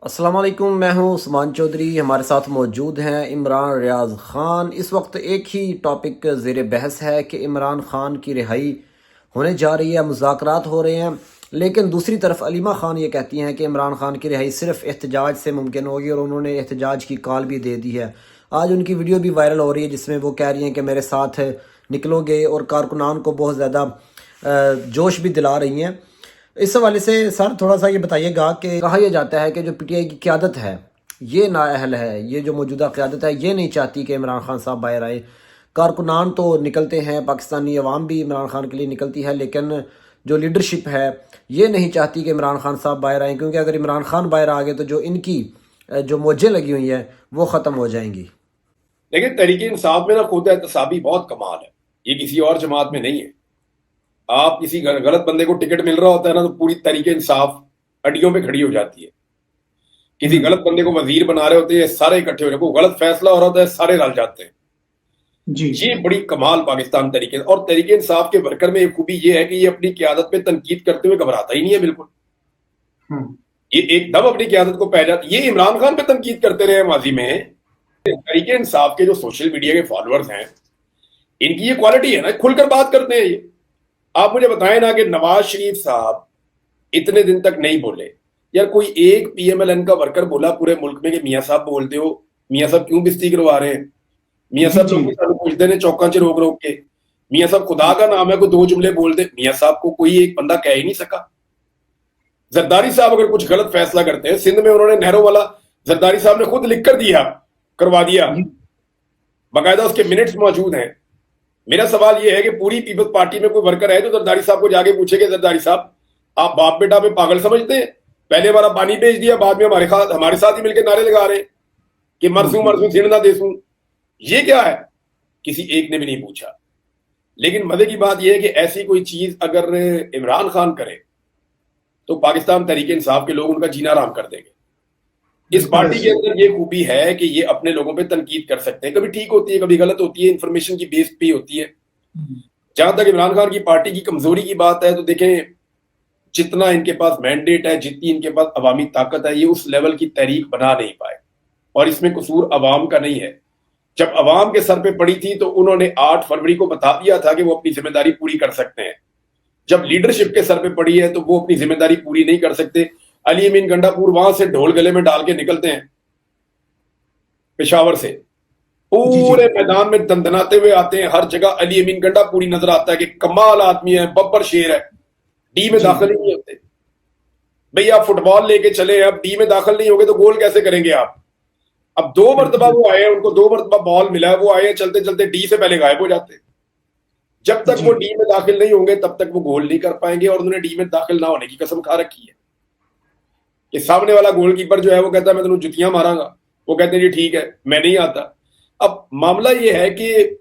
अस्सलाम वालेकुम, मैं हूं उस्मान चौधरी। हमारे साथ मौजूद हैं इमरान रियाज़ ख़ान। इस वक्त एक ही टॉपिक ज़ेर बहस है कि इमरान ख़ान की रिहाई होने जा रही है, मुज़ाकरात हो रहे हैं। लेकिन दूसरी तरफ अलीमा ख़ान ये कहती हैं कि इमरान ख़ान की रिहाई सिर्फ एहतजाज से मुमकिन होगी और उन्होंने एहतजाज की कॉल भी दे दी है। आज उनकी वीडियो भी वायरल हो रही है जिसमें वो कह रही हैं कि मेरे साथ निकलोगे, और कारकुनान को बहुत ज़्यादा जोश भी दिला रही हैं। इस हवाले से सर थोड़ा सा ये बताइएगा कि कहा यह जाता है कि जो पीटीआई की क़यादत है ये नाअहल है, ये जो मौजूदा क़यादत है ये नहीं चाहती कि इमरान खान साहब बाहर आए। कारकुनान तो निकलते हैं, पाकिस्तानी अवाम भी इमरान खान के लिए निकलती है, लेकिन जो लीडरशिप है ये नहीं चाहती कि इमरान खान साहब बाहर आएँ, क्योंकि अगर इमरान खान बाहर आ गए तो जो इनकी जो मौजें लगी हुई हैं वो ख़त्म हो जाएंगी। लेकिन तहरीके इंसाफ में ना खुद एहतसाबी बहुत कमाल है, ये किसी और जमात में नहीं है। आप किसी गलत बंदे को टिकट मिल रहा होता है ना तो पूरी तहरीके इंसाफ अड्डियों पे खड़ी हो जाती है। किसी गलत बंदे को वजीर बना रहे होते हैं, सारे इकट्ठे हो जाते हैं। गलत फैसला हो रहा होता है, सारे रल जाते हैं। जी। ये बड़ी कमाल पाकिस्तान तरीके। और तहरीके इंसाफ के वर्कर में एक खूबी ये है कि ये अपनी क्यादत पे तनकीद करते हुए घबराता ही नहीं है बिल्कुल। ये एकदम अपनी क्यादत को पहचान। ये इमरान खान पे तनकीद करते रहे माजी में। तहरीके इंसाफ के जो सोशल मीडिया के फॉलोअर्स हैं, इनकी ये क्वालिटी है ना, खुलकर बात करते हैं। ये आप मुझे बताएं ना कि नवाज शरीफ साहब इतने दिन तक नहीं बोले। यार कोई एक पीएमएलएन का वर्कर बोला पूरे मुल्क में कि मियां साहब बोलते हो, मियां साहब क्यों बिस्ती करवा रहे हैं, मियां साहब लोग पूछते हैं चौका च रोक रोक के, मियां साहब खुदा का नाम है, कोई दो जुमले बोल दे। मियां साहब को कोई एक बंदा कह ही नहीं सका। जरदारी साहब अगर कुछ गलत फैसला करते हैं, सिंध में उन्होंने नहरों वाला जरदारी साहब ने खुद लिख कर दिया, करवा दिया, बाकायदा उसके मिनट्स मौजूद हैं। मेरा सवाल यह है कि पूरी पीपल्स पार्टी में कोई वर्कर है तो जरदारी साहब को जाके पूछेगा, जरदारी साहब आप बाप बेटा में पागल समझते हैं? पहले हमारा पानी भेज दिया, बाद में हमारे साथ ही मिलकर नारे लगा रहे हैं कि मरसू मरसू सिर ना देसू। ये क्या है? किसी एक ने भी नहीं पूछा। लेकिन मजे की बात यह है कि ऐसी कोई चीज अगर इमरान खान करे तो पाकिस्तान तहरीके इंसाफ के लोग उनका जीना आराम कर देंगे। इस पार्टी के अंदर ये खूबी है कि ये अपने लोगों पे तनकीद कर सकते हैं। कभी ठीक होती है, कभी गलत होती है, इंफॉर्मेशन की बेस पे होती है। जहां तक इमरान खान की पार्टी की कमजोरी की बात है तो देखें, जितना इनके पास मैंडेट है, जितनी इनके पास अवामी ताकत है, ये उस लेवल की तहरीक बना नहीं पाए। और इसमें कसूर अवाम का नहीं है। जब अवाम के सर पे पड़ी थी तो उन्होंने 8 फरवरी को बता दिया था कि वो अपनी जिम्मेदारी पूरी कर सकते हैं। जब लीडरशिप के सर पे पड़ी है तो वो अपनी जिम्मेदारी पूरी नहीं कर सकते। अली अमीन गंडापुर वहां से ढोल गले में डाल के निकलते हैं पेशावर से, पूरे मैदान में दंदनाते हुए आते हैं। हर जगह अली अमीन गंडापुरी नजर आता है कि कमाल आदमी है, बब्बर शेर है। डी में दाखिल ही नहीं होते। भाई आप फुटबॉल लेके चले, अब डी में दाखिल नहीं होगे तो गोल कैसे करेंगे आप? अब 2 मरतबा वो आए, उनको 2 मरतबा बॉल मिला है, वो आए चलते चलते डी से पहले गायब हो जाते। जब तक वो डी में दाखिल नहीं होंगे तब तक वो गोल नहीं कर पाएंगे। और उन्होंने डी में दाखिल ना होने की कसम खा रखी है कि सामने वाला गोलकीपर जो है वो कहता है मैं तेनों जुतियां मारांगा, वो कहते हैं जी ठीक है, मैं नहीं आता। अब मामला ये है कि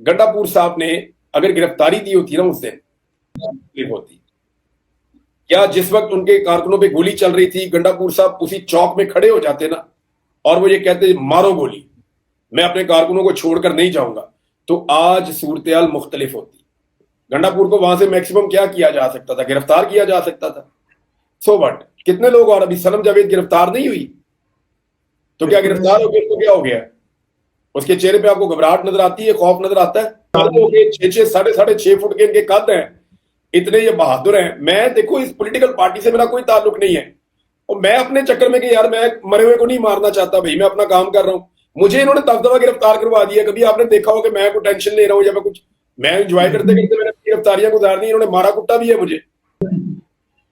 गंडापुर साहब ने अगर गिरफ्तारी दी होती ना उस दिन होती, या जिस वक्त उनके कारकुनों पे गोली चल रही थी गंडापुर साहब उसी चौक में खड़े हो जाते ना और वो ये कहते मारो गोली, मैं अपने कारकुनों को छोड़कर नहीं जाऊंगा, तो आज सूरत-ए-हाल मुख्तलिफ होती। गंडापुर को वहां से मैक्सिमम क्या किया जा सकता था? गिरफ्तार किया जा सकता था। सो व्हाट, कितने लोग, और अभी सनम जावेद गिरफ्तार नहीं हुई तो क्या गिरफ्तार हो गया तो क्या हो गया? उसके चेहरे पे आपको घबराहट नजर आती है, खौफ नजर आता है? 6 साढ़े 6 फुट के इनके कद हैं, इतने ये बहादुर हैं। मैं देखो इस पॉलिटिकल पार्टी से मेरा कोई ताल्लुक नहीं है और मैं अपने चक्कर में कि यार मैं मरे हुए को नहीं मारना चाहता, भाई मैं अपना काम कर रहा हूं। मुझे इन्होंने तब दफा गिरफ्तार करवा दिया। कभी आपने देखा हो कि मैं कोई टेंशन ले रहा हूं या मैं एंजॉय करते करते मैंने गिरफ्तारियां गुजारनी, इन्होंने मारा कुट्टा भी है मुझे।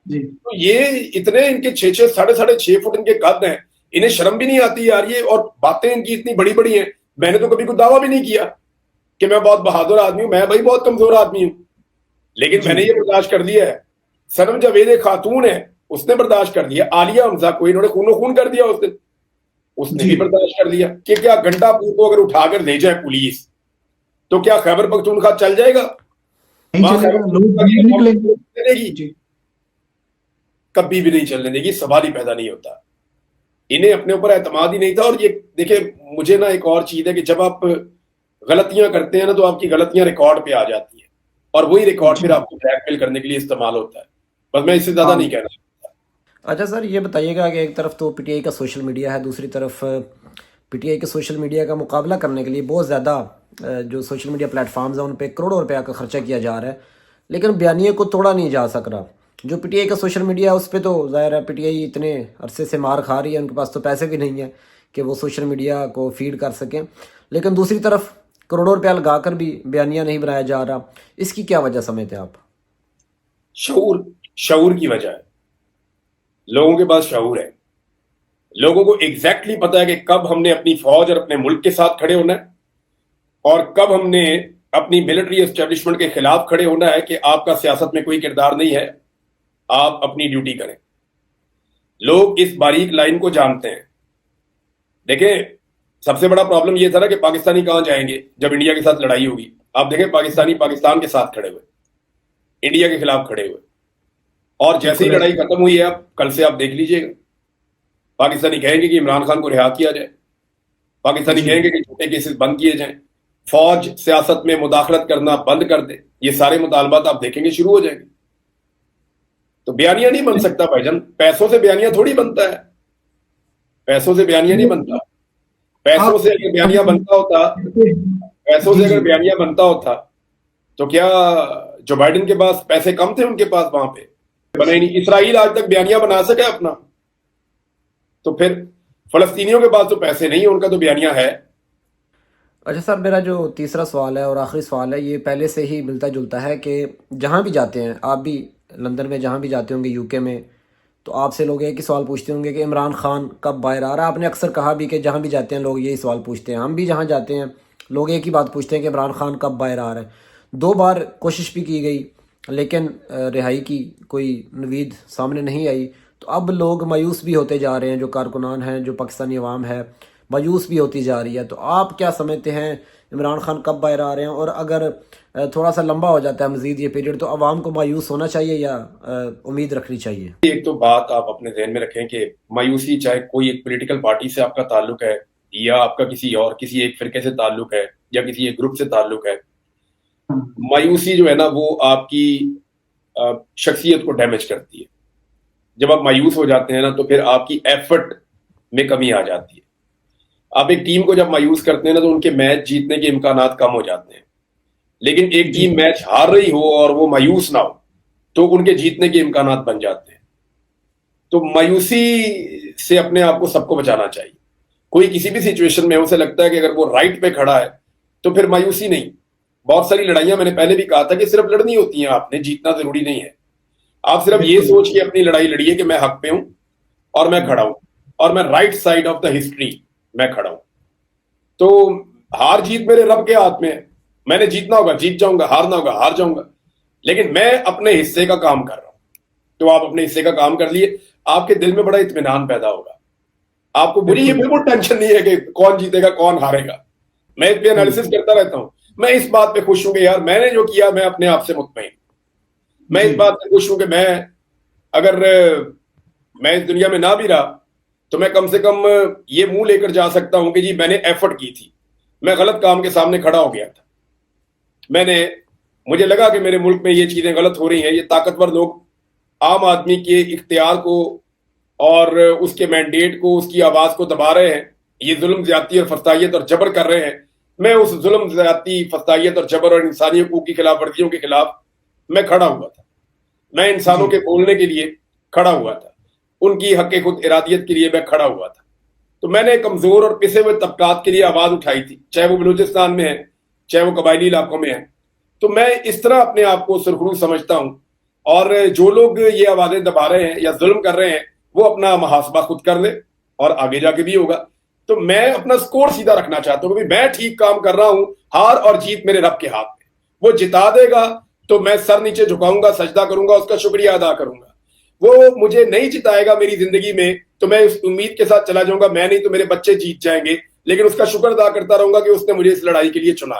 तो ये इतने इनके 6 साढ़े 6 फुट इनके कद हैं, इन्हें शर्म भी नहीं आती यार ये, और बातें इनकी इतनी बड़ी बड़ी हैं। मैंने तो कभी कोई दावा भी नहीं किया कि मैं बहुत बहादुर आदमी हूं, मैं भाई बहुत कमजोर आदमी हूं, लेकिन मैंने ये बर्दाश्त कर दिया है। सनम जावेद एक खातून है, उसने बर्दाश्त कर दिया। आलिया हमजा को इन्होंने खूनो खून कर दिया उस दिन, उसने भी बर्दाश्त कर दिया। कि क्या गंडापुर को अगर उठाकर ले जाए पुलिस तो क्या खैबर पख्तूनख्वा चल जाएगा? कभी भी नहीं चलने देगी, सवाल ही पैदा नहीं होता। इन्हें अपने ऊपर एतमाद ही नहीं था। और ये देखिए, मुझे ना एक और चीज है कि जब आप गलतियां करते हैं ना तो आपकी गलतियां रिकॉर्ड पे आ जाती है और वही रिकॉर्ड फिर आपको ब्लैकमेल करने के लिए इस्तेमाल होता है। बस मैं इससे ज्यादा नहीं कहना चाहता। अच्छा सर, ये बताइएगा कि एक तरफ तो पीटीआई का सोशल मीडिया है, दूसरी तरफ पीटीआई के सोशल मीडिया का मुकाबला करने के लिए बहुत ज़्यादा जो सोशल मीडिया प्लेटफॉर्म्स हैं उन पे करोड़ों रुपया का खर्चा किया जा रहा है, लेकिन बयानिए को तोड़ा नहीं जा सक रहा। जो पीटीआई का सोशल मीडिया है उस पर तो ज़ाहिर है पीटीआई इतने अरसे से मार खा रही है, उनके पास तो पैसे भी नहीं है कि वो सोशल मीडिया को फीड कर सकें, लेकिन दूसरी तरफ करोड़ों रुपया लगा कर भी बयानिया नहीं बनाया जा रहा। इसकी क्या वजह समझते हैं आप? शऊर की वजह है। लोगों के पास शऊर है, लोगों को एग्जैक्टली पता है कि कब हमने अपनी फौज और अपने मुल्क के साथ खड़े होना है और कब हमने अपनी मिलिट्री एस्टेब्लिशमेंट के खिलाफ खड़े होना है कि आपका सियासत में कोई किरदार नहीं है, आप अपनी ड्यूटी करें। लोग इस बारीक लाइन को जानते हैं। देखें, सबसे बड़ा प्रॉब्लम यह था ना कि पाकिस्तानी कहां जाएंगे जब इंडिया के साथ लड़ाई होगी। आप देखें, पाकिस्तानी पाकिस्तान के साथ खड़े हुए, इंडिया के खिलाफ खड़े हुए, और जैसे ही लड़ाई खत्म हुई है, अब कल से आप देख लीजिएगा, पाकिस्तानी कहेंगे कि इमरान खान को रिहा किया जाए, पाकिस्तानी कहेंगे कि छोटे केसेस बंद किए जाएं, फौज सियासत में मुदाखलत करना बंद कर दे। ये सारे मुतालबात आप देखेंगे शुरू हो जाएंगे। तो बयानिया नहीं बन सकता भाईजान, पैसों से बयानिया थोड़ी बनता है, पैसों से बयानिया नहीं बनता। पैसों से अगर बयानिया बनता होता, पैसों से अगर बयानिया बनता होता तो क्या जो बाइडेन के पास पैसे कम थे उनके पास? वहां पे बने ही नहीं। इसराइल आज तक बयानिया बना सके अपना, तो फिर फलस्तीनियों के पास तो पैसे नहीं है, उनका तो बयानिया है। अच्छा सर, मेरा जो तीसरा सवाल है और आखिरी सवाल है, ये पहले से ही मिलता जुलता है कि जहाँ भी जाते हैं, आप भी लंदन में जहाँ भी जाते होंगे, यूके में, तो आपसे लोग एक ही सवाल पूछते होंगे कि इमरान खान कब बाहर आ रहा है। आपने अक्सर कहा भी कि जहाँ भी जाते हैं लोग यही सवाल पूछते हैं, हम भी जहाँ जाते हैं लोग एक ही बात पूछते हैं कि इमरान खान कब बाहर आ रहा है। 2 बार कोशिश भी की गई, लेकिन रिहाई की कोई नवीद सामने नहीं आई। तो अब लोग मायूस भी होते जा रहे हैं, जो कारकुनान हैं, जो पाकिस्तानी अवाम है, मायूस भी होती जा रही है। तो आप क्या समझते हैं, इमरान खान कब बाहर आ रहे हैं? और अगर थोड़ा सा लंबा हो जाता है मजीद ये पीरियड, तो अवाम को मायूस होना चाहिए या उम्मीद रखनी चाहिए? एक तो बात आप अपने जहन में रखें कि मायूसी, चाहे कोई एक पॉलिटिकल पार्टी से आपका ताल्लुक है या आपका किसी एक फिरके से ताल्लुक है या किसी एक ग्रुप से ताल्लुक है, मायूसी जो है ना वो आपकी शख्सियत को डैमेज करती है। जब आप मायूस हो जाते हैं ना तो फिर आपकी एफर्ट में कमी आ जाती है। आप एक टीम को जब मायूस करते हैं ना तो उनके मैच जीतने के इम्कानात कम हो जाते हैं। लेकिन एक टीम मैच हार रही हो और वो मायूस ना हो तो उनके जीतने के इम्कानात बन जाते हैं। तो मायूसी से अपने आप को सबको बचाना चाहिए। कोई किसी भी सिचुएशन में उसे लगता है कि अगर वो राइट पे खड़ा है तो फिर मायूसी नहीं। बहुत सारी लड़ाइयां, मैंने पहले भी कहा था कि सिर्फ लड़नी होती हैं, आपने जीतना जरूरी नहीं है। आप सिर्फ ये सोच के अपनी लड़ाई लड़िए कि मैं हक पे हूं और मैं खड़ा हूं और मैं right side of the history मैं खड़ा हूं। तो हार जीत मेरे रब के हाथ में है। मैंने जीतना होगा जीत जाऊंगा, हारना होगा हार जाऊंगा, लेकिन मैं अपने हिस्से का काम कर रहा हूं। तो आप अपने हिस्से का काम कर लिए, आपके दिल में बड़ा इत्मीनान पैदा होगा। आपको बुरी ये बिल्कुल टेंशन नहीं है कि कौन जीतेगा कौन हारेगा। मैं इस पे एनालिसिस करता रहता हूं। मैं इस बात पे खुश हूं कि यार मैंने जो किया मैं अपने आप से मुतमईन। मैं इस बात पे खुश हूं कि मैं अगर मैं इस दुनिया में ना भी रहा तो मैं कम से कम ये मुंह लेकर जा सकता हूं कि जी मैंने एफर्ट की थी, मैं गलत काम के सामने खड़ा हो गया था, मुझे लगा कि मेरे मुल्क में ये चीजें गलत हो रही हैं। ये ताकतवर लोग आम आदमी के इख्तियार को और उसके मैंडेट को, उसकी आवाज को दबा रहे हैं। ये जुल्म, ज्यादती और फस्तायत और जबर कर रहे हैं। मैं उस जुल्म, ज्यादती, फस्तायत और जबर और इंसानी हकूक की खिलाफ वर्जियों के खिलाफ मैं खड़ा हुआ था। मैं इंसानों के बोलने के लिए खड़ा हुआ था, उनकी हक खुद इरादियत के लिए मैं खड़ा हुआ था। तो मैंने कमजोर और पिसे हुए तबकात के लिए आवाज उठाई थी, चाहे वो बलूचिस्तान में है चाहे वो कबायली इलाकों में है। तो मैं इस तरह अपने आप को सुरखरू समझता हूं। और जो लोग ये आवाजें दबा रहे हैं या जुल्म कर रहे हैं वो अपना मुहासबा खुद कर ले और आगे जाके भी होगा। तो मैं अपना स्कोर सीधा रखना चाहता हूं कि मैं ठीक काम कर रहा हूं। हार और जीत मेरे रब के हाथ में, वो जिता देगा तो मैं सर नीचे झुकाऊंगा, सजदा करूंगा, उसका शुक्रिया अदा करूंगा। वो मुझे नहीं जिताएगा मेरी जिंदगी में तो मैं उस उम्मीद के साथ चला जाऊंगा मैं नहीं तो मेरे बच्चे जीत जाएंगे, लेकिन उसका शुक्र अदा करता रहूंगा कि उसने मुझे इस लड़ाई के लिए चुना।